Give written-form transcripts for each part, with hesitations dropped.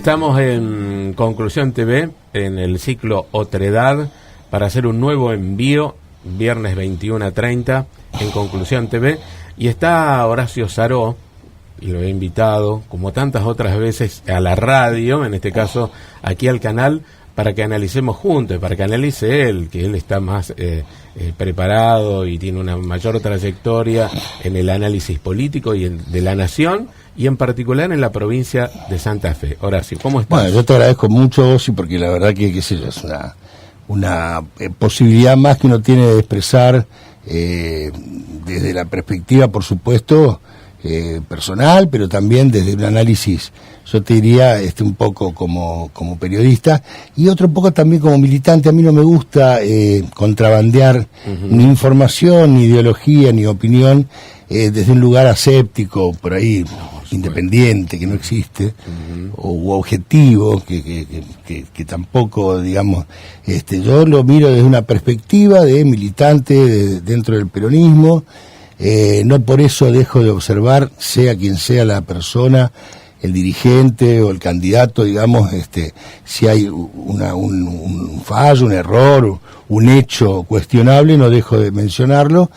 Estamos en Conclusión TV, en el ciclo Otredad, para hacer un nuevo envío, viernes 21:30, en Conclusión TV, y está Horacio Saró, y lo he invitado, como tantas otras veces, a la radio, en este caso aquí al canal, para que analicemos juntos, para que analice él, que él está más preparado y tiene una mayor trayectoria en el análisis político y de la nación, y en particular en la provincia de Santa Fe. Horacio, ¿cómo estás? Bueno, yo te agradezco mucho, Osi, porque la verdad que qué sé yo, es una posibilidad más que uno tiene de expresar desde la perspectiva, por supuesto, personal, pero también desde un análisis, yo te diría, un poco como periodista, y otro poco también como militante. A mí no me gusta contrabandear ni información, ni ideología, ni opinión desde un lugar aséptico, por ahí, independiente, que no existe, o objetivo, que tampoco, digamos, yo lo miro desde una perspectiva de militante dentro del peronismo. No por eso dejo de observar, sea quien sea la persona, el dirigente o el candidato, digamos, si hay un fallo, un error, un hecho cuestionable, no dejo de mencionarlo,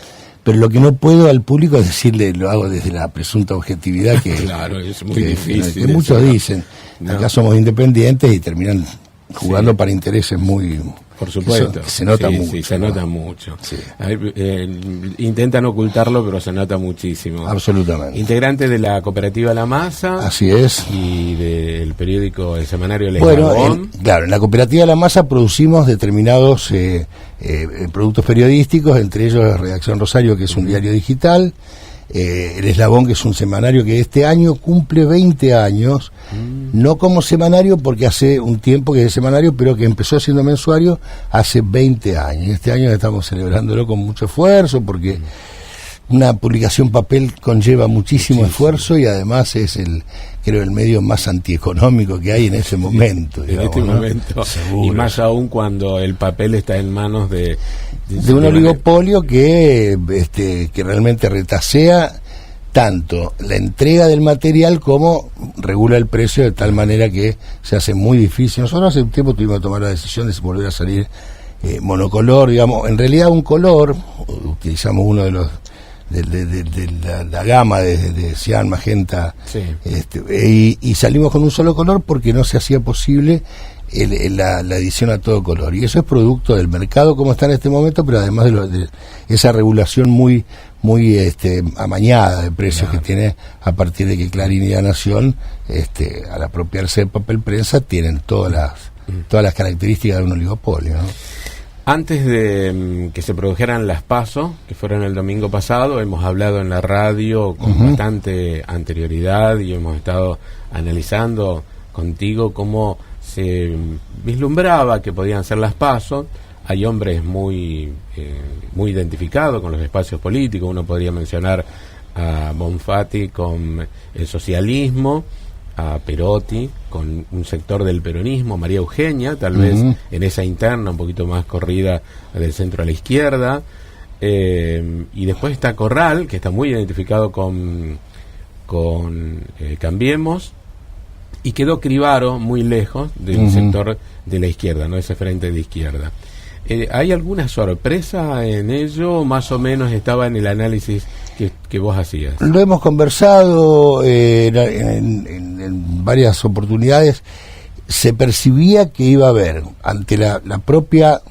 pero lo que no puedo al público es decirle, lo hago desde la presunta objetividad que, claro, es muy difícil. Que muchos dicen, acá somos independientes y terminan jugando para intereses muy... Por supuesto. Se nota mucho. Sí, se nota mucho. Sí. Intentan ocultarlo, pero se nota muchísimo. Absolutamente. Integrante de la cooperativa La Masa. Así es. Y del periódico, el semanario El Eslabón. Claro, en la cooperativa La Masa producimos determinados productos periodísticos, entre ellos Redacción Rosario, que es un diario digital, El Eslabón, que es un semanario que este año cumple 20 años, no como semanario porque hace un tiempo que es semanario, pero que empezó siendo mensuario hace 20 años. Este año estamos celebrándolo con mucho esfuerzo porque una publicación papel conlleva muchísimo esfuerzo y además es creo el medio más antieconómico que hay en ese momento. En este momento, seguro. Y más aún cuando el papel está en manos de un oligopolio que realmente retasea tanto la entrega del material como regula el precio de tal manera que se hace muy difícil. Nosotros hace un tiempo tuvimos que tomar la decisión de volver a salir monocolor, digamos, en realidad un color, utilizamos uno de los de la gama de cian, magenta, sí. Y salimos con un solo color porque no se hacía posible la edición a todo color, y eso es producto del mercado como está en este momento, pero además de esa regulación muy amañada de precios, claro, que tiene a partir de que Clarín y La Nación, al apropiarse del papel prensa, tienen todas las características de un oligopolio, ¿no? Antes de que se produjeran las PASO, que fueron el domingo pasado, hemos hablado en la radio con bastante anterioridad y hemos estado analizando contigo cómo se vislumbraba que podían ser las PASO. Hay hombres muy identificados con los espacios políticos. Uno podría mencionar a Bonfatti con el socialismo, a Perotti con un sector del peronismo, María Eugenia, tal vez en esa interna un poquito más corrida del centro a la izquierda, y después está Corral, que está muy identificado con Cambiemos, y quedó Cribaro muy lejos del sector de la izquierda, no ese frente de izquierda. ¿Hay alguna sorpresa en ello? Más o menos estaba en el análisis que vos hacías. Lo hemos conversado en varias oportunidades. Se percibía que iba a haber, ante la propia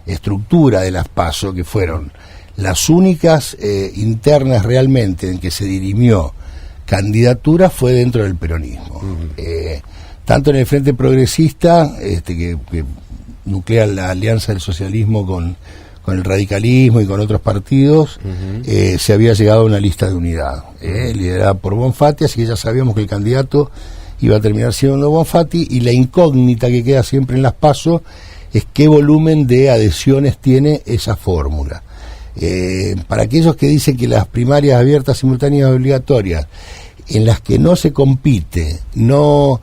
estructura de las PASO, que fueron las únicas internas realmente en que se dirimió candidatura, fue dentro del peronismo. Tanto en el Frente Progresista, que nuclea la alianza del socialismo con el radicalismo y con otros partidos, se había llegado a una lista de unidad, liderada por Bonfatti, así que ya sabíamos que el candidato iba a terminar siendo Bonfatti, y la incógnita que queda siempre en las PASO es qué volumen de adhesiones tiene esa fórmula. Para aquellos que dicen que las primarias abiertas, simultáneas y obligatorias, en las que no se compite, no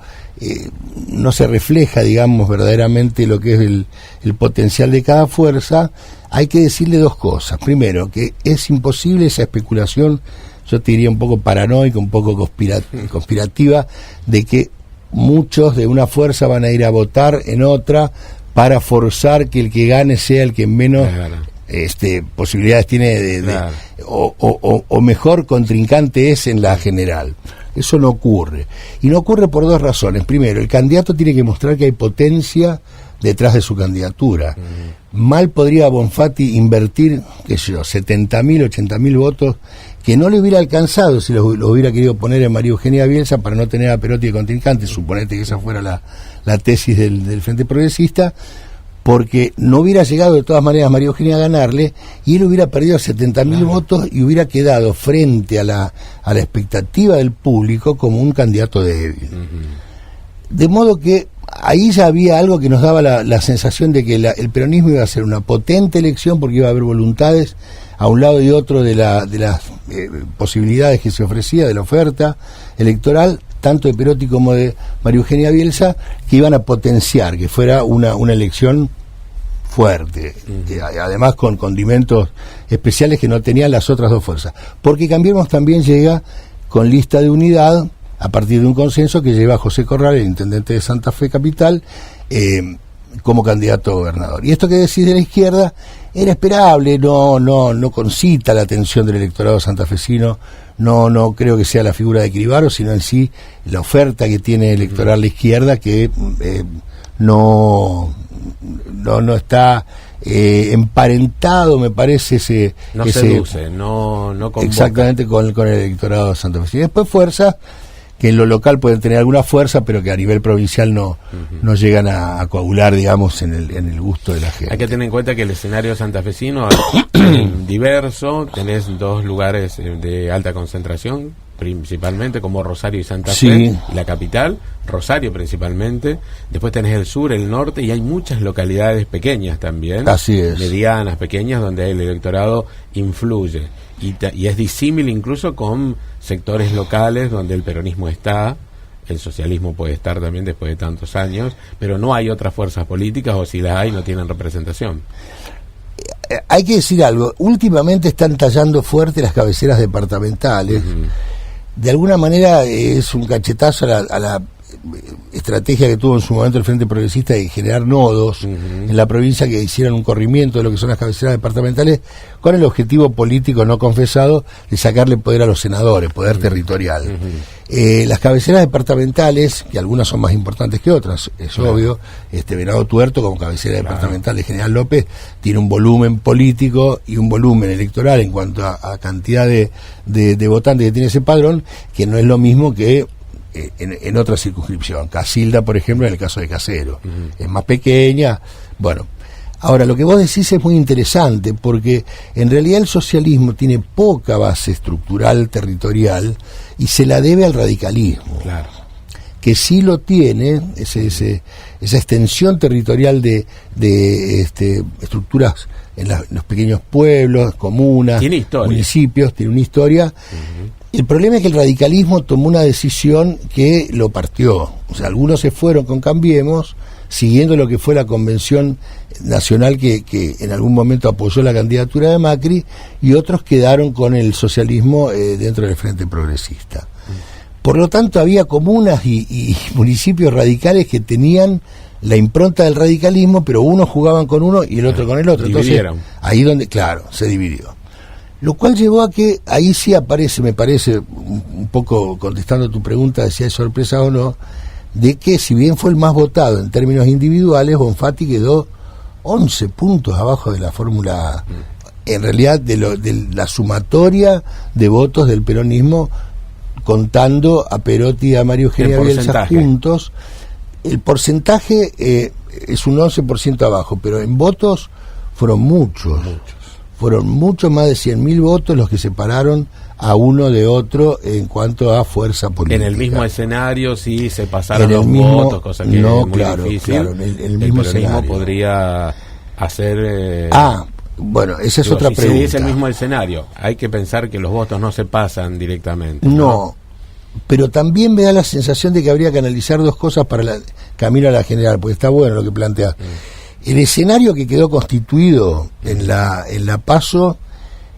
se refleja, digamos, verdaderamente lo que es el potencial de cada fuerza, hay que decirle dos cosas. Primero, que es imposible esa especulación, yo te diría un poco paranoica, un poco conspirativa, de que muchos de una fuerza van a ir a votar en otra para forzar que el que gane sea el que menos posibilidades tiene o mejor contrincante es en la general. Eso no ocurre. Y no ocurre por dos razones. Primero, el candidato tiene que mostrar que hay potencia detrás de su candidatura. Mal podría Bonfatti invertir, qué sé yo, 70.000, 80.000 votos que no le hubiera alcanzado si lo hubiera querido poner en María Eugenia Bielsa para no tener a Perotti de contrincante. Suponete que esa fuera la tesis del Frente Progresista, porque no hubiera llegado de todas maneras María Eugenia a ganarle y él hubiera perdido 70.000 votos y hubiera quedado frente a la expectativa del público como un candidato débil. De modo que ahí ya había algo que nos daba la sensación de que el peronismo iba a ser una potente elección porque iba a haber voluntades a un lado y otro de las posibilidades que se ofrecía, de la oferta electoral, tanto de Perotti como de María Eugenia Bielsa, que iban a potenciar que fuera una elección fuerte, además con condimentos especiales que no tenían las otras dos fuerzas. Porque Cambiemos también llega con lista de unidad, a partir de un consenso que lleva a José Corral, el intendente de Santa Fe Capital, como candidato a gobernador. Y esto que decís de la izquierda era esperable, no concita la atención del electorado santafesino, no creo que sea la figura de Cribaro, sino en sí la oferta que tiene electoral la izquierda, que no está emparentado, me parece, seduce, no convoca. Exactamente con el electorado santafesino. Y después fuerzas que en lo local pueden tener alguna fuerza, pero que a nivel provincial no llegan a coagular, digamos, en el gusto de la gente. Hay que tener en cuenta que el escenario santafesino es diverso. Tenés dos lugares de alta concentración, principalmente como Rosario y Santa Fe, la capital, Rosario principalmente. Después tenés el sur, el norte, y hay muchas localidades pequeñas también, así es, medianas, pequeñas, donde el electorado influye. Y es disímil incluso con sectores locales donde el peronismo está, el socialismo puede estar también después de tantos años, pero no hay otras fuerzas políticas, o si las hay no tienen representación. Hay que decir algo, últimamente están tallando fuerte las cabeceras departamentales. De alguna manera es un cachetazo a la estrategia que tuvo en su momento el Frente Progresista de generar nodos en la provincia que hicieran un corrimiento de lo que son las cabeceras departamentales con el objetivo político no confesado de sacarle poder a los senadores, poder territorial. Las cabeceras departamentales, que algunas son más importantes que otras, es obvio, Venado Tuerto como cabecera departamental de General López tiene un volumen político y un volumen electoral en cuanto a cantidad de votantes que tiene ese padrón, que no es lo mismo que en otra circunscripción. Casilda, por ejemplo, en el caso de Casero, es más pequeña. Bueno, ahora lo que vos decís es muy interesante, porque en realidad el socialismo tiene poca base estructural territorial y se la debe al radicalismo, que sí lo tiene, esa extensión territorial de estructuras en los pequeños pueblos, comunas, municipios, tiene una historia. El problema es que el radicalismo tomó una decisión que lo partió. O sea, algunos se fueron con Cambiemos, siguiendo lo que fue la convención nacional que en algún momento apoyó la candidatura de Macri, y otros quedaron con el socialismo dentro del Frente Progresista. Por lo tanto, había comunas y municipios radicales que tenían la impronta del radicalismo, pero unos jugaban con uno y el otro con el otro. Entonces, ahí donde, se dividió. Lo cual llevó a que ahí sí aparece, me parece, un poco contestando tu pregunta de si hay sorpresa o no, de que si bien fue el más votado en términos individuales, Bonfatti quedó 11 puntos abajo de la fórmula, en realidad de la sumatoria de votos del peronismo, contando a Perotti y a María Eugenia Bielsa juntos. El porcentaje es un 11% abajo, pero en votos fueron muchos. Fueron mucho más de 100.000 votos los que separaron a uno de otro en cuanto a fuerza política. En el mismo escenario sí se pasaron los votos, cosa que es muy difícil. El mismo peronismo podría hacer... bueno, esa es otra pregunta. Si es el mismo escenario, hay que pensar que los votos no se pasan directamente. No, pero también me da la sensación de que habría que analizar dos cosas para el camino a la general, porque está bueno lo que planteas. El escenario que quedó constituido en la PASO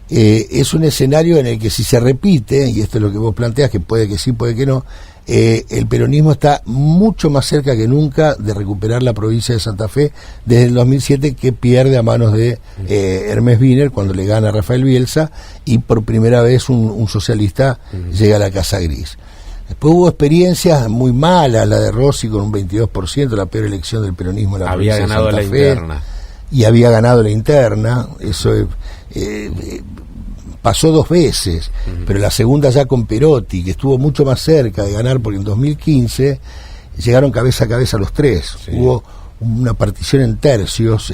es un escenario en el que si se repite, y esto es lo que vos planteás, que puede que sí, puede que no, el peronismo está mucho más cerca que nunca de recuperar la provincia de Santa Fe desde el 2007, que pierde a manos de Hermes Wiener cuando le gana a Rafael Bielsa, y por primera vez un socialista llega a la Casa Gris. Después hubo experiencias muy malas, la de Rossi con un 22%, la peor elección del peronismo en la provincia de Santa Fe. Había ganado la interna. Y había ganado la interna, eso pasó 2 veces, pero la segunda ya con Perotti, que estuvo mucho más cerca de ganar, porque en 2015 llegaron cabeza a cabeza los tres. Sí. Hubo una partición en tercios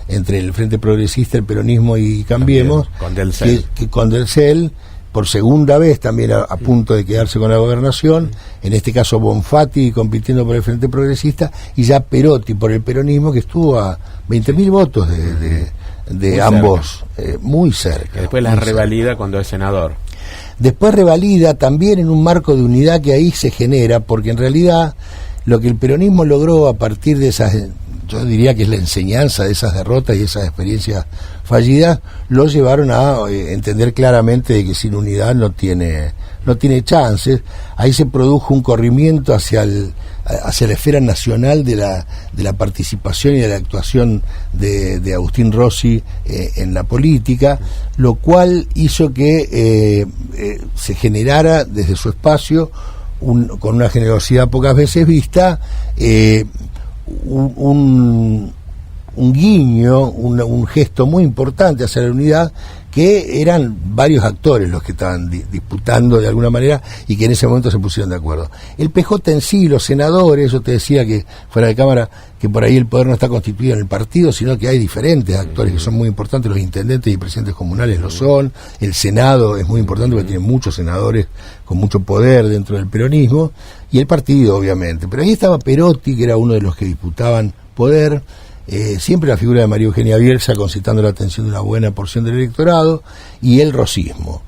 entre el Frente Progresista, el peronismo y Cambiemos, con Del Cel. Que con Del Cel, por segunda vez también a punto de quedarse con la gobernación, en este caso Bonfatti compitiendo por el Frente Progresista, y ya Perotti por el peronismo, que estuvo a 20.000 votos de muy ambos, muy cerca. Que después la revalida cuando es senador. Después revalida también en un marco de unidad que ahí se genera, porque en realidad lo que el peronismo logró a partir de esas, yo diría que es la enseñanza de esas derrotas y esas experiencias fallidas, lo llevaron a entender claramente de que sin unidad no tiene chances. Ahí se produjo un corrimiento hacia la esfera nacional de la participación y de la actuación de Agustín Rossi en la política, lo cual hizo que se generara desde su espacio, con una generosidad pocas veces vista, un guiño, un gesto muy importante hacia la unidad, que eran varios actores los que estaban disputando de alguna manera y que en ese momento se pusieron de acuerdo. El PJ en sí, los senadores, yo te decía que fuera de cámara, que por ahí el poder no está constituido en el partido, sino que hay diferentes actores que son muy importantes, los intendentes y presidentes comunales lo son, el Senado es muy importante porque tiene muchos senadores con mucho poder dentro del peronismo, y el partido obviamente. Pero ahí estaba Perotti, que era uno de los que disputaban poder. Siempre la figura de María Eugenia Bielsa concitando la atención de una buena porción del electorado, y el rosismo.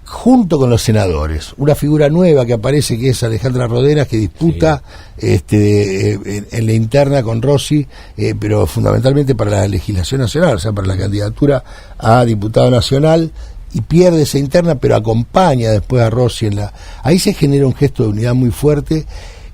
Junto con los senadores, una figura nueva que aparece, que es Alejandra Rodenas, que disputa en la interna con Rossi, pero fundamentalmente para la legislación nacional, o sea, para la candidatura a diputado nacional, y pierde esa interna, pero acompaña después a Rossi ahí se genera un gesto de unidad muy fuerte,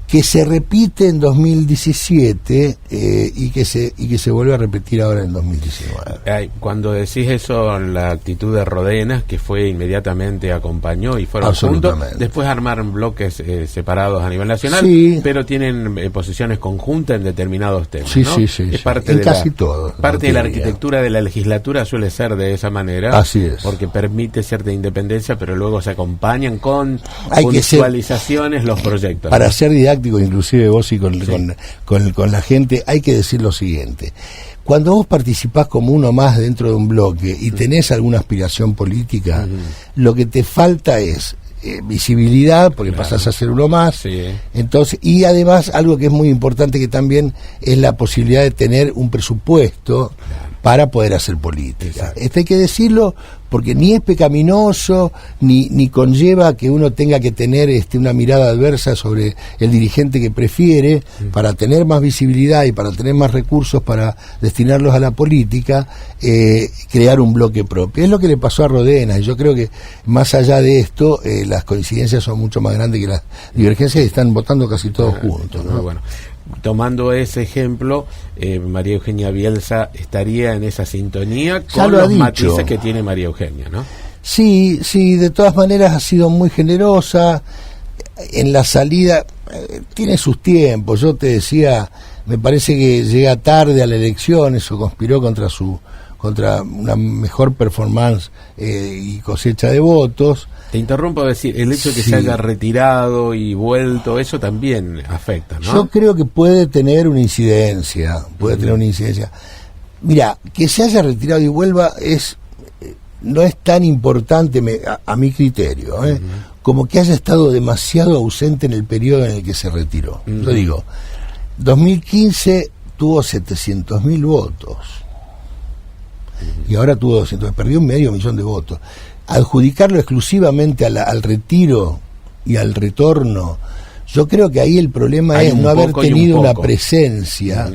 que se repite en 2017 y que se vuelve a repetir ahora en 2019. Cuando decís eso, la actitud de Rodenas, que fue inmediatamente acompañó y fueron juntos, después armaron bloques separados a nivel nacional, sí, pero tienen posiciones conjuntas en determinados temas, sí, ¿no? Sí, sí, es parte en de casi todo. Parte de la arquitectura de la legislatura suele ser de esa manera. Así es. Porque permite cierta independencia, pero luego se acompañan con puntualizaciones los proyectos. Para ser didáctico, inclusive vos y con la gente, hay que decir lo siguiente: cuando vos participás como uno más dentro de un bloque y tenés alguna aspiración política, lo que te falta es visibilidad, porque pasás a ser uno más, entonces, y además algo que es muy importante, que también es la posibilidad de tener un presupuesto para poder hacer política. Esto hay que decirlo, porque ni es pecaminoso, ni conlleva que uno tenga que tener una mirada adversa sobre el dirigente que prefiere, para tener más visibilidad y para tener más recursos para destinarlos a la política, crear un bloque propio. Es lo que le pasó a Rodenas, y yo creo que más allá de esto, las coincidencias son mucho más grandes que las divergencias, y están votando casi todos juntos, ¿no? Bueno. Tomando ese ejemplo, María Eugenia Bielsa estaría en esa sintonía con los matices que tiene María Eugenia, ¿no? Sí, de todas maneras ha sido muy generosa en la salida, tiene sus tiempos. Yo te decía, me parece que llega tarde a la elección, eso conspiró contra una mejor performance y cosecha de votos. Te interrumpo a decir, el hecho de que se haya retirado y vuelto, eso también afecta, ¿no? Yo creo que puede tener una incidencia, Mira, que se haya retirado y vuelva no es tan importante a mi criterio, como que haya estado demasiado ausente en el periodo en el que se retiró. Yo digo, 2015 tuvo 700.000 votos, y ahora tuvo 200, perdió 500.000 de votos. Adjudicarlo exclusivamente al retiro y al retorno, yo creo que ahí el problema es no haber tenido una presencia,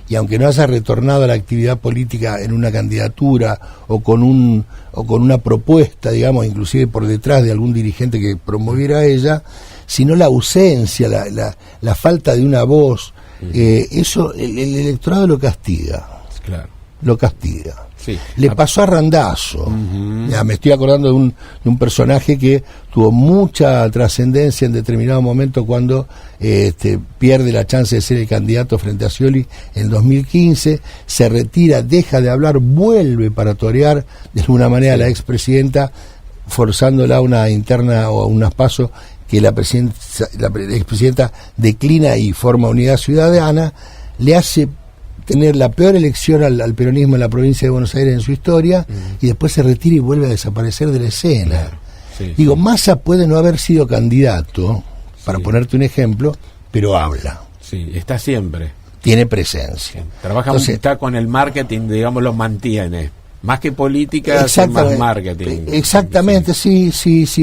y aunque no haya retornado a la actividad política en una candidatura o con una propuesta, digamos, inclusive por detrás de algún dirigente que promoviera a ella, sino la ausencia, la falta de una voz. Eso el electorado lo castiga. Claro. Lo castiga. Sí. Le pasó a Randazzo. Ya, me estoy acordando de un personaje que tuvo mucha trascendencia en determinado momento cuando pierde la chance de ser el candidato frente a Scioli en 2015, se retira, deja de hablar, vuelve para torear de alguna manera a la expresidenta, forzándola a una interna o a unas pasos que la expresidenta declina y forma Unidad Ciudadana, le hace tener la peor elección al peronismo en la provincia de Buenos Aires en su historia, y después se retira y vuelve a desaparecer de la escena. Claro. Sí, Digo, Massa puede no haber sido candidato, para ponerte un ejemplo, pero habla. Sí, está siempre. Tiene presencia. Sí. Trabaja, Entonces, está con el marketing, digamos, lo mantiene. Más que política, hace más marketing. Exactamente, sí.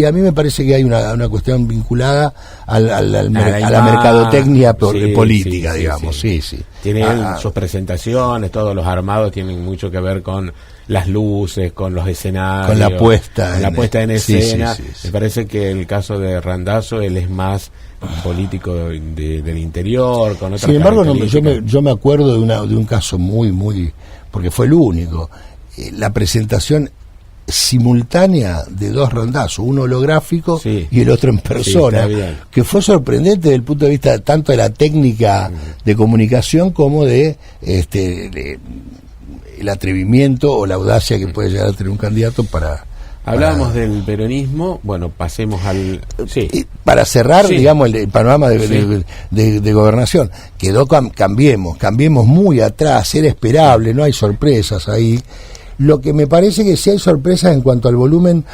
A mí me parece que hay una cuestión vinculada a la mercadotecnia política, digamos. Sí. Tiene sus presentaciones, todos los armados tienen mucho que ver con las luces, con los escenarios, con la puesta en escena. Sí. Me parece que el caso de Randazzo, él es más político del interior, con otras Sin embargo, características. yo me acuerdo de un caso muy, porque fue el único, la presentación simultánea de dos Randazzo, uno holográfico y el otro en persona, que fue sorprendente desde el punto de vista tanto de la técnica de comunicación como de el atrevimiento o la audacia que puede llegar a tener un candidato para... Hablábamos del peronismo, bueno, pasemos al... Sí. Para cerrar, digamos, el panorama de gobernación, cambiemos muy atrás, era esperable, no hay sorpresas ahí. Lo que me parece que sí hay sorpresas en cuanto al volumen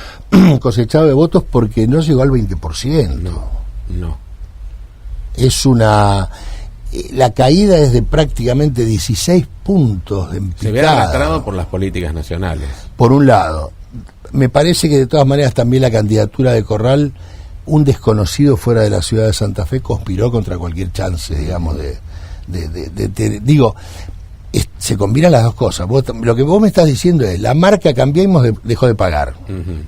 cosechado de votos, porque no llegó al 20%. No. Es la caída es de prácticamente 16 puntos de empicada. Se ve arrastrado por las políticas nacionales. Por un lado. Me parece que de todas maneras también la candidatura de Corral, un desconocido fuera de la ciudad de Santa Fe, conspiró contra cualquier chance, digamos, se combinan las dos cosas. Lo que vos me estás diciendo es, la marca Cambiemos dejó de pagar.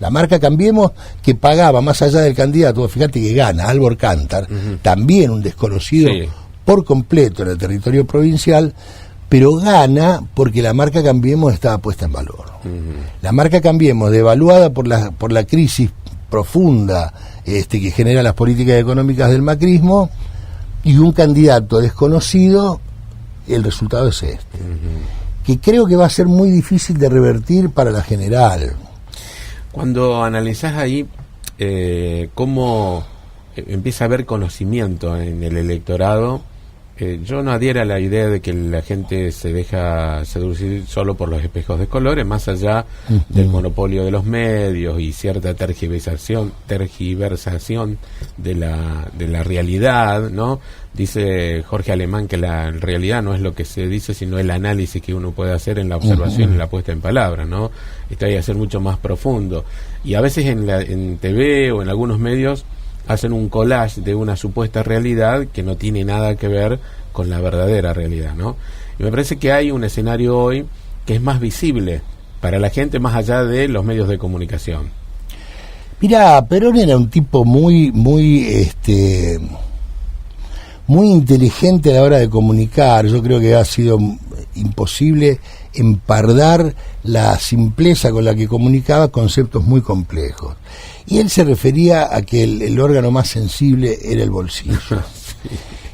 La marca Cambiemos, que pagaba más allá del candidato, fíjate que gana Albor Cantar, también un desconocido por completo en el territorio provincial, pero gana porque la marca Cambiemos estaba puesta en valor. La marca Cambiemos, devaluada por la crisis profunda que genera las políticas económicas del macrismo, y un candidato desconocido, el resultado es que creo que va a ser muy difícil de revertir para la general. Cuando analizás ahí cómo empieza a haber conocimiento en el electorado, yo no adhiero a la idea de que la gente se deja seducir solo por los espejos de colores, más allá del monopolio de los medios y cierta tergiversación de la realidad, ¿no? Dice Jorge Alemán que la realidad no es lo que se dice, sino el análisis que uno puede hacer en la observación y la puesta en palabras, ¿no? Esto hay que ser mucho más profundo. Y a veces en TV o en algunos medios hacen un collage de una supuesta realidad que no tiene nada que ver con la verdadera realidad, ¿no? Y me parece que hay un escenario hoy que es más visible para la gente más allá de los medios de comunicación. Mira, Perón era un tipo muy inteligente a la hora de comunicar. Yo creo que ha sido imposible empardar la simpleza con la que comunicaba conceptos muy complejos. Y él se refería a que el órgano más sensible era el bolsillo.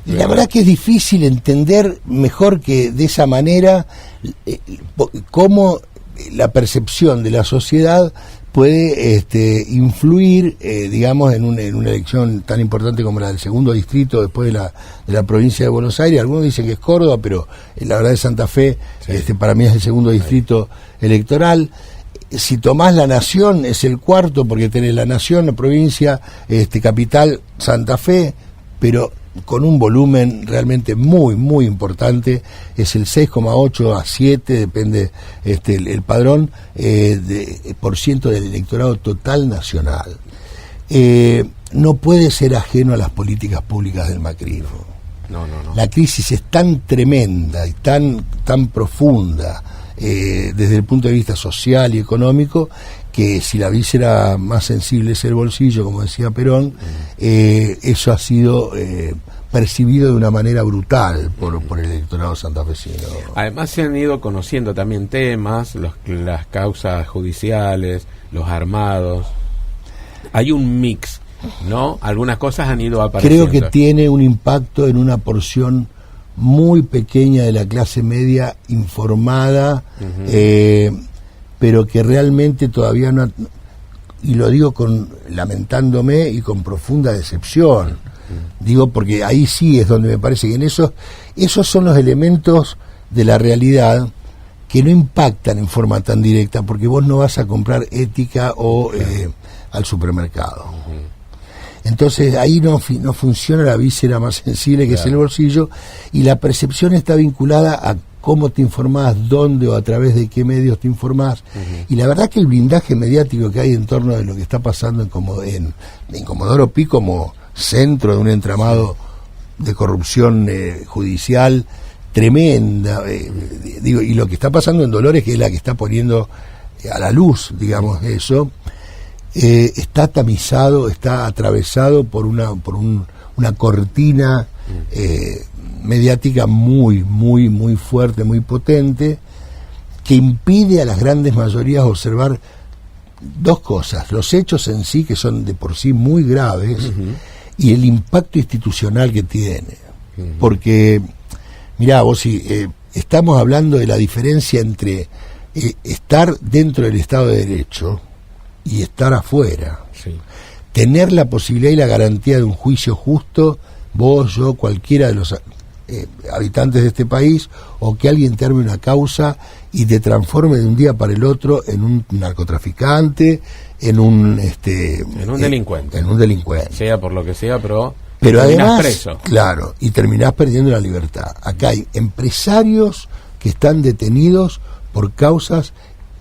Y la verdad que es difícil entender mejor que de esa manera cómo la percepción de la sociedad puede influir, digamos, en una elección tan importante como la del segundo distrito después de la provincia de Buenos Aires. Algunos dicen que es Córdoba, pero la verdad es Santa Fe, para mí es el segundo distrito electoral. Si tomás la Nación, es el cuarto, porque tenés la Nación, la provincia, capital, Santa Fe, pero con un volumen realmente muy importante, es el 6,8 a 7, depende el padrón, por ciento del electorado total nacional. No puede ser ajeno a las políticas públicas del macrismo. No. La crisis es tan tremenda y tan profunda, desde el punto de vista social y económico, que si la víscera más sensible es el bolsillo, como decía Perón, eso ha sido percibido de una manera brutal por el electorado santafesino. Además se han ido conociendo también temas, las causas judiciales, los armados. Hay un mix, ¿no? Algunas cosas han ido apareciendo. Creo que tiene un impacto en una porción muy pequeña de la clase media informada, pero que realmente todavía no, y lo digo lamentándome y con profunda decepción, digo, porque ahí sí es donde me parece que en esos son los elementos de la realidad que no impactan en forma tan directa, porque vos no vas a comprar ética o al supermercado. Entonces ahí no funciona la víscera más sensible, que es el bolsillo, y la percepción está vinculada a cómo te informás, dónde o a través de qué medios te informás. Y la verdad que el blindaje mediático que hay en torno de lo que está pasando en Comodoro Pi como centro de un entramado de corrupción judicial tremenda, y lo que está pasando en Dolores, que es la que está poniendo a la luz, digamos, eso, está tamizado, está atravesado por una cortina mediática muy, muy, muy fuerte, muy potente, que impide a las grandes mayorías observar dos cosas: los hechos en sí, que son de por sí muy graves, y el impacto institucional que tiene. Porque, mirá, vos, estamos hablando de la diferencia entre estar dentro del Estado de Derecho y estar afuera. Tener la posibilidad y la garantía de un juicio justo, vos, yo, cualquiera de los habitantes de este país, o que alguien te arme una causa y te transforme de un día para el otro en un narcotraficante, en un delincuente. En un delincuente. Sea por lo que sea, pero además, preso. Claro, y terminás perdiendo la libertad. Acá hay empresarios que están detenidos por causas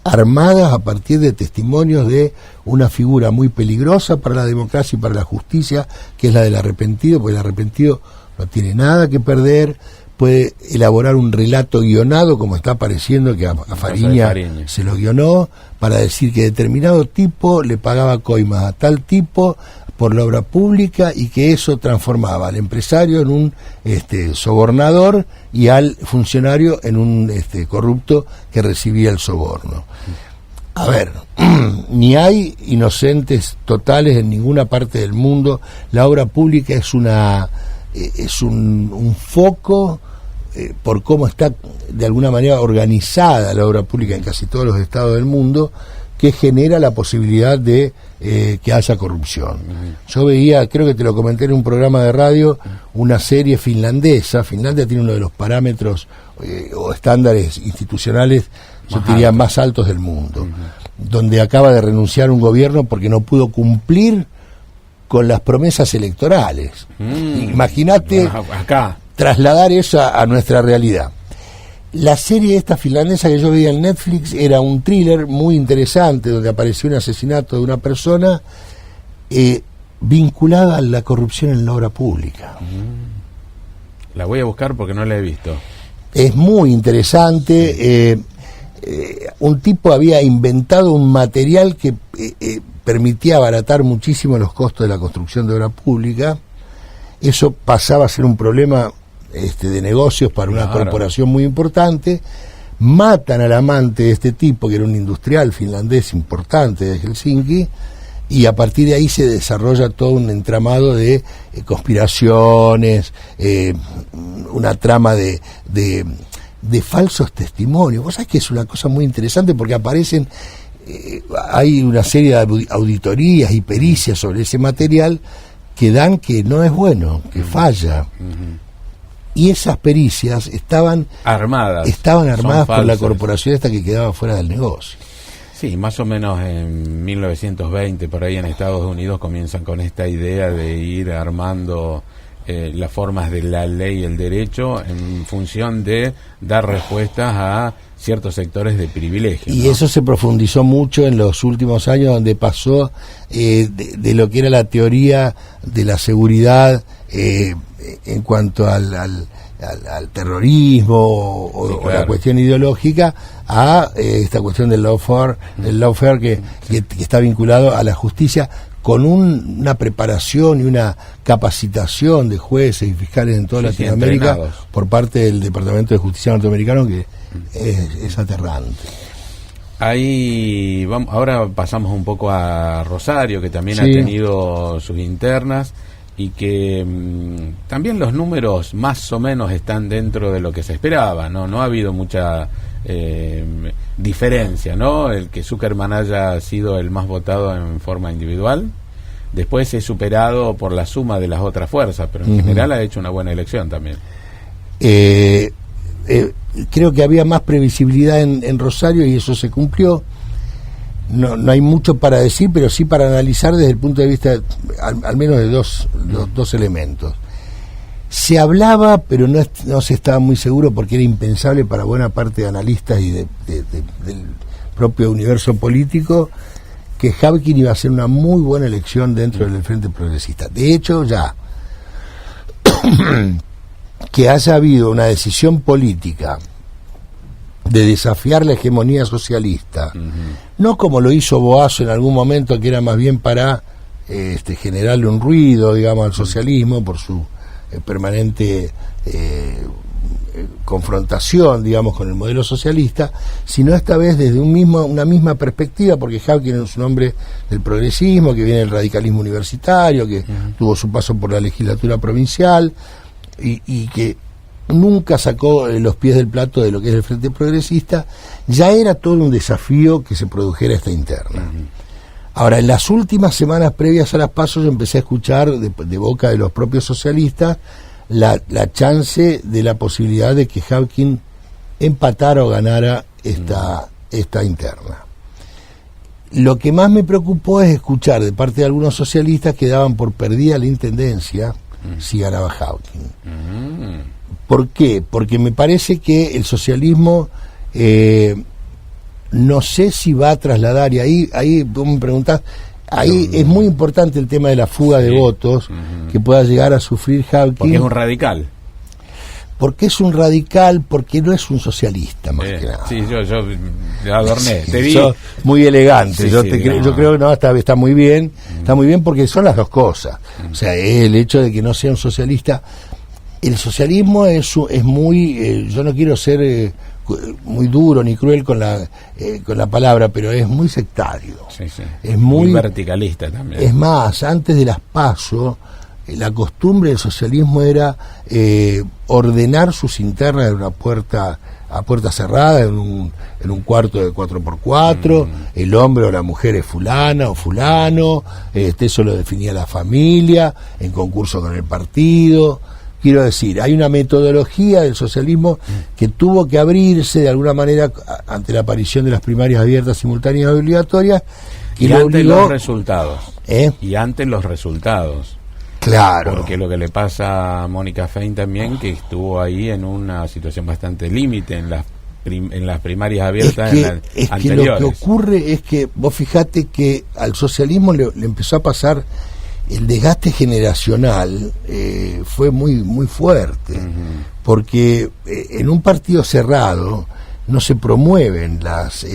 armadas a partir de testimonios de una figura muy peligrosa para la democracia y para la justicia, que es la del arrepentido, porque el arrepentido no tiene nada que perder, puede elaborar un relato guionado, como está apareciendo que a Fariña se lo guionó, para decir que determinado tipo le pagaba coimas a tal tipo por la obra pública, y que eso transformaba al empresario en un sobornador y al funcionario en un corrupto que recibía el soborno. A ver, ni hay inocentes totales en ninguna parte del mundo. La obra pública es un foco por cómo está de alguna manera organizada la obra pública en casi todos los estados del mundo, que genera la posibilidad de que haya corrupción. Yo veía, creo que te lo comenté en un programa de radio, una serie finlandesa. Finlandia tiene uno de los parámetros o estándares institucionales, yo diría, más altos del mundo, donde acaba de renunciar un gobierno porque no pudo cumplir con las promesas electorales. Imagínate acá trasladar eso a nuestra realidad. La serie esta finlandesa que yo veía en Netflix era un thriller muy interesante, donde apareció un asesinato de una persona vinculada a la corrupción en la obra pública. La voy a buscar porque no la he visto. Es muy interesante. Un tipo había inventado un material que permitía abaratar muchísimo los costos de la construcción de obra pública. Eso pasaba a ser un problema de negocios para una corporación muy importante. Matan al amante de este tipo, que era un industrial finlandés importante de Helsinki, y a partir de ahí se desarrolla todo un entramado de conspiraciones, una trama de falsos testimonios. Vos sabés que es una cosa muy interesante, porque aparecen, hay una serie de auditorías y pericias sobre ese material que dan que no es bueno, que falla. Y esas pericias estaban armadas por la corporación esta que quedaba fuera del negocio. Sí, más o menos en 1920, por ahí en Estados Unidos, comienzan con esta idea de ir armando las formas de la ley y el derecho en función de dar respuestas a ciertos sectores de privilegio, ¿no? Y eso se profundizó mucho en los últimos años, donde pasó de lo que era la teoría de la seguridad en cuanto al terrorismo o la cuestión ideológica a esta cuestión del lawfare que está vinculado a la justicia, con una preparación y una capacitación de jueces y fiscales en toda Latinoamérica por parte del Departamento de Justicia norteamericano, que es aterrante. Ahí vamos, ahora pasamos un poco a Rosario, que también ha tenido sus internas y que también los números más o menos están dentro de lo que se esperaba, no ha habido mucha diferencia, ¿no? El que Zuckerman haya sido el más votado en forma individual, después es superado por la suma de las otras fuerzas, pero en general ha hecho una buena elección también. Creo que había más previsibilidad en Rosario y eso se cumplió. No hay mucho para decir, pero sí para analizar desde el punto de vista al menos de dos elementos. Se hablaba, pero no se estaba muy seguro, porque era impensable para buena parte de analistas y del propio universo político, que Habkin iba a ser una muy buena elección dentro del Frente Progresista. De hecho, ya que haya habido una decisión política de desafiar la hegemonía socialista, no como lo hizo Boazo en algún momento, que era más bien para generarle un ruido, digamos, al socialismo por su permanente confrontación, digamos, con el modelo socialista, sino esta vez desde una misma perspectiva, porque Habkin es un hombre del progresismo, que viene del radicalismo universitario, que tuvo su paso por la legislatura provincial y que nunca sacó los pies del plato de lo que es el Frente Progresista. Ya era todo un desafío que se produjera esta interna. Ahora, en las últimas semanas previas a las PASO, yo empecé a escuchar de boca de los propios socialistas la chance de la posibilidad de que Habkin empatara o ganara esta interna. Lo que más me preocupó es escuchar de parte de algunos socialistas que daban por perdida la intendencia si ganaba Habkin. ¿Por qué? Porque me parece que el socialismo no sé si va a trasladar, y ahí vos me preguntás, ahí es muy importante el tema de la fuga de votos que pueda llegar a sufrir Habkin. Porque es un radical. Porque es un radical, porque no es un socialista, más que nada. Sí, yo adorné. Te vi muy elegante. Sí, yo creo que no, está muy bien. Está muy bien porque son las dos cosas. O sea, el hecho de que no sea un socialista. El socialismo es muy, yo no quiero ser muy duro ni cruel con la palabra, pero es muy sectario. Es muy verticalista también. Es más, antes de las PASO, la costumbre del socialismo era ordenar sus internas en una puerta a puerta cerrada, en un cuarto de 4x4, el hombre o la mujer es fulana o fulano, eso lo definía la familia, en concurso con el partido. Quiero decir, hay una metodología del socialismo que tuvo que abrirse de alguna manera ante la aparición de las primarias abiertas, simultáneas y obligatorias. Y ante los resultados. Y ante los resultados. Claro. Porque lo que le pasa a Mónica Fein también, que estuvo ahí en una situación bastante límite en las primarias abiertas anteriores. Que lo que ocurre es que, vos fijate que al socialismo le empezó a pasar el desgaste generacional, fue muy muy fuerte, porque en un partido cerrado no se promueven las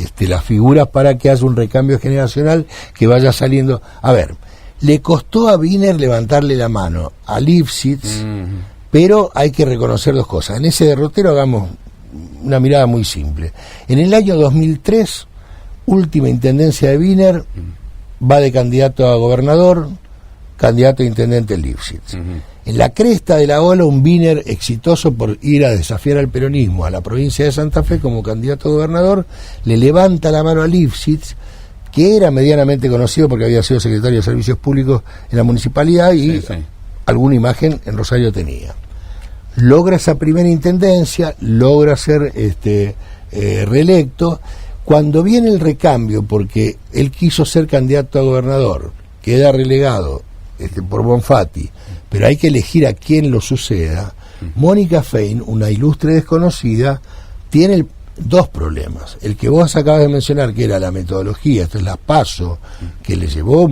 figuras para que haya un recambio generacional que vaya saliendo. A ver, le costó a Wiener levantarle la mano a Lifshitz, pero hay que reconocer dos cosas. En ese derrotero hagamos una mirada muy simple. En el año 2003, última intendencia de Wiener, va de candidato a gobernador, candidato a intendente Lifshitz. En la cresta de la ola, un Wiener exitoso por ir a desafiar al peronismo a la provincia de Santa Fe como candidato a gobernador, le levanta la mano a Lifshitz, que era medianamente conocido porque había sido secretario de Servicios Públicos en la municipalidad y alguna imagen en Rosario tenía. Logra esa primera intendencia, logra ser reelecto. Cuando viene el recambio, porque él quiso ser candidato a gobernador, queda relegado por Bonfatti, pero hay que elegir a quién lo suceda. Mónica Fein, una ilustre desconocida, tiene dos problemas. El que vos acabas de mencionar, que era la metodología, esto es la PASO, que le llevó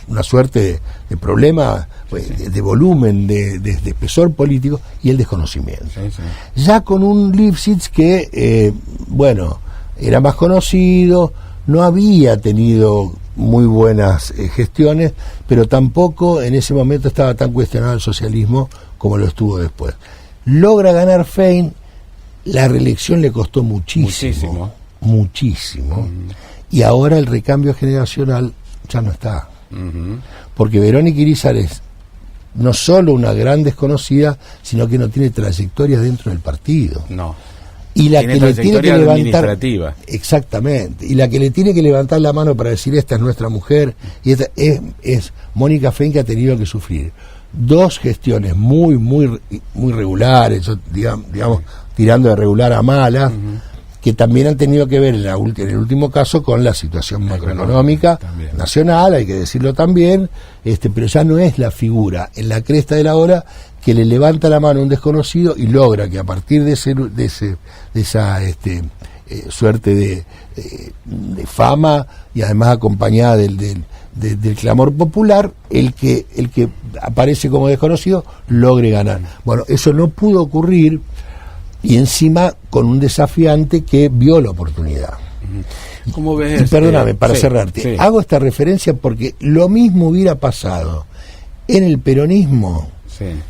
una suerte de problema pues, de volumen, de espesor político y el desconocimiento. Ya con un Lifshitz que, era más conocido, no había tenido muy buenas gestiones, pero tampoco en ese momento estaba tan cuestionado el socialismo como lo estuvo después. Logra ganar Fein, la reelección le costó muchísimo. Y ahora el recambio generacional ya no está. Porque Verónica Irízar es no solo una gran desconocida, sino que no tiene trayectoria dentro del partido. No. Y la que le tiene que levantar, exactamente, y la que le tiene que levantar la mano para decir esta es nuestra mujer, y esta es Mónica Fein, que ha tenido que sufrir 2 gestiones muy regulares, digamos tirando de regular a malas, que también han tenido que ver en el último caso con la situación macroeconómica nacional, hay que decirlo también, pero ya no es la figura en la cresta de la ola que le levanta la mano a un desconocido y logra que a partir de esa suerte de fama y además acompañada del clamor popular, el que aparece como desconocido logre ganar. Bueno, eso no pudo ocurrir, y encima con un desafiante que vio la oportunidad. ¿Cómo ves? Y perdóname, para cerrarte, hago esta referencia porque lo mismo hubiera pasado en el peronismo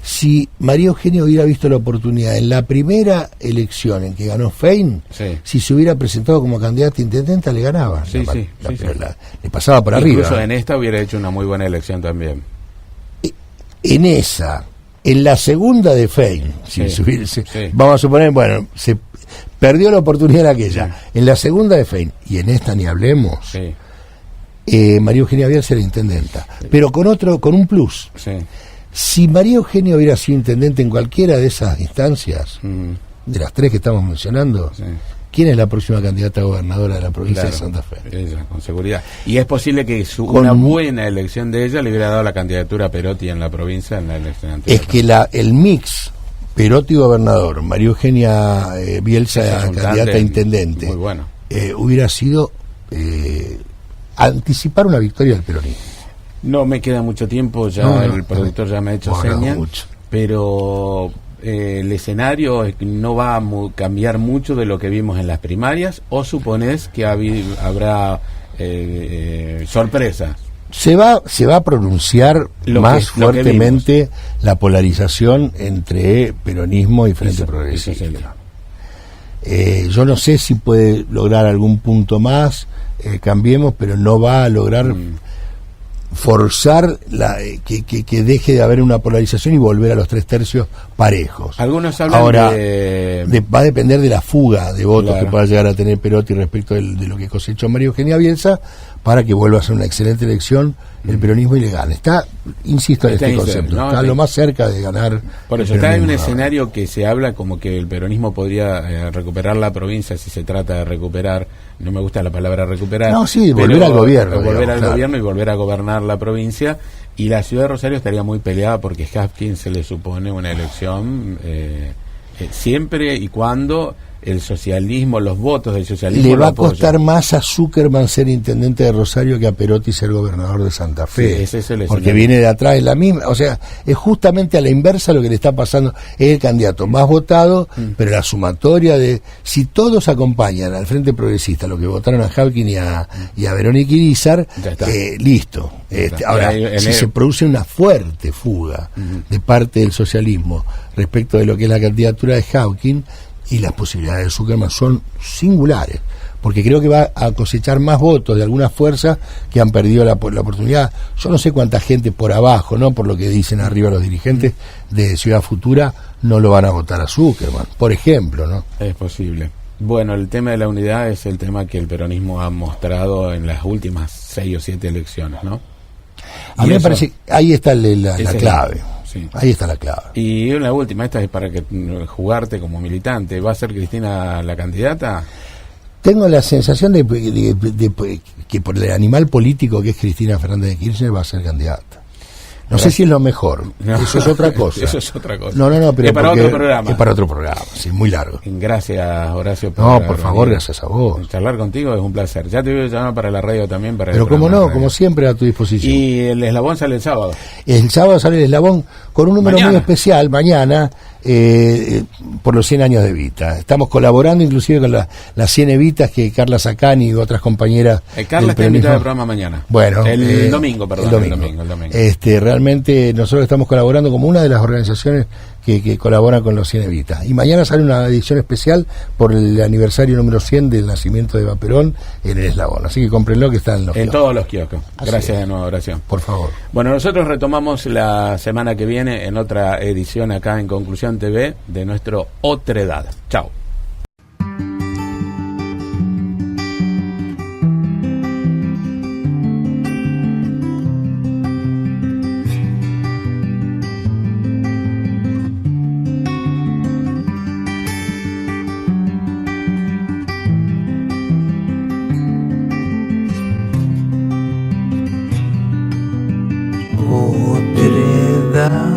si María Eugenia hubiera visto la oportunidad en la primera elección en que ganó Fein, si se hubiera presentado como candidata a intendenta, le ganaba. Le pasaba por arriba. Incluso en esta hubiera hecho una muy buena elección también. En la segunda de Fein, vamos a suponer, se perdió la oportunidad en aquella. En la segunda de Fein, y en esta ni hablemos, María Eugenia Bielsa era intendenta, pero con un plus. Si María Eugenia hubiera sido intendente en cualquiera de esas instancias, de las 3 que estamos mencionando, ¿quién es la próxima candidata a gobernadora de la provincia de Santa Fe? Ella, con seguridad. Y es posible que una buena elección de ella le hubiera dado la candidatura a Perotti en la provincia en la elección anterior. Es que el mix Perotti gobernador, María Eugenia Bielsa candidata a intendente, muy bueno. Hubiera sido anticipar una victoria del peronismo. No me queda mucho tiempo, el productor ya me ha hecho señas, pero el escenario no va a cambiar mucho de lo que vimos en las primarias, o suponés que habrá sorpresas. Se va a pronunciar más fuertemente la polarización entre peronismo y Frente Progresista. Yo no sé si puede lograr algún punto más, Cambiemos, pero no va a lograr forzar que deje de haber una polarización y volver a los 3/3 parejos. Algunos hablan ahora va a depender de la fuga de votos que pueda llegar a tener Perotti respecto de lo que cosechó María Eugenia Bielsa, para que vuelva a ser una excelente elección el peronismo y le gane. Insisto en este concepto, ¿no? Está lo más cerca de ganar. Por eso está en un escenario que se habla como que el peronismo podría recuperar la provincia, si se trata de recuperar. No me gusta la palabra recuperar. No, sí, volver al gobierno. Volver al gobierno y volver a gobernar la provincia. Y la ciudad de Rosario estaría muy peleada porque Hapkin se le supone una elección siempre y cuando el socialismo, los votos del socialismo le va a costar más a Zuckerman ser intendente de Rosario que a Perotti ser gobernador de Santa Fe, porque viene de atrás, es la misma, o sea, es justamente a la inversa lo que le está pasando. Es el candidato más votado, pero la sumatoria de, si todos acompañan al Frente Progresista, lo que votaron a Hapkin y a Verónica Irízar, listo. Ahora, si se produce una fuerte fuga de parte del socialismo respecto de lo que es la candidatura de Hapkin, y las posibilidades de Zuckerman son singulares, porque creo que va a cosechar más votos de algunas fuerzas que han perdido la oportunidad. Yo no sé cuánta gente por abajo, no por lo que dicen arriba los dirigentes de Ciudad Futura, no lo van a votar a Zuckerman, por ejemplo, ¿no? Es posible. Bueno, el tema de la unidad es el tema que el peronismo ha mostrado en las últimas 6 o 7 elecciones, ¿no? A mí me parece que ahí está la clave. Sí. Ahí está la clave. Y una última, esta es para que jugarte como militante. ¿Va a ser Cristina la candidata? Tengo la sensación de que por el animal político que es Cristina Fernández de Kirchner va a ser candidata. No sé si es lo mejor, No. eso es otra cosa. Eso es otra cosa. No, pero es para porque- otro programa. Es para otro programa, sí, muy largo. Gracias, Horacio. No, por favor, gracias a vos. Charlar contigo es un placer. Ya te voy a llamar para la radio también. Para Pero el como programa no, de radio. como siempre a tu disposición. Y el eslabón sale el sábado. El sábado sale el Eslabón con un número Mañana. muy especial, mañana, por los 100 años de Evita. Estamos colaborando inclusive con las 100 Evitas que Carla Sacani y otras compañeras. Carla del está invitada al peronismo- programa mañana. Bueno, el domingo, perdón. El domingo. Realmente nosotros estamos colaborando como una de las organizaciones que colaboran con los 100 Evitas. Y mañana sale una edición especial por el aniversario número 100 del nacimiento de Eva Perón en el Eslabón. Así que cómprenlo, que está en los En kioscos. todos los kioscos. Así Gracias es. de nuevo, Horacio. Por favor. Bueno, nosotros retomamos la semana que viene en otra edición acá en Conclusión TV de nuestro Otredad. Chao. Otredad.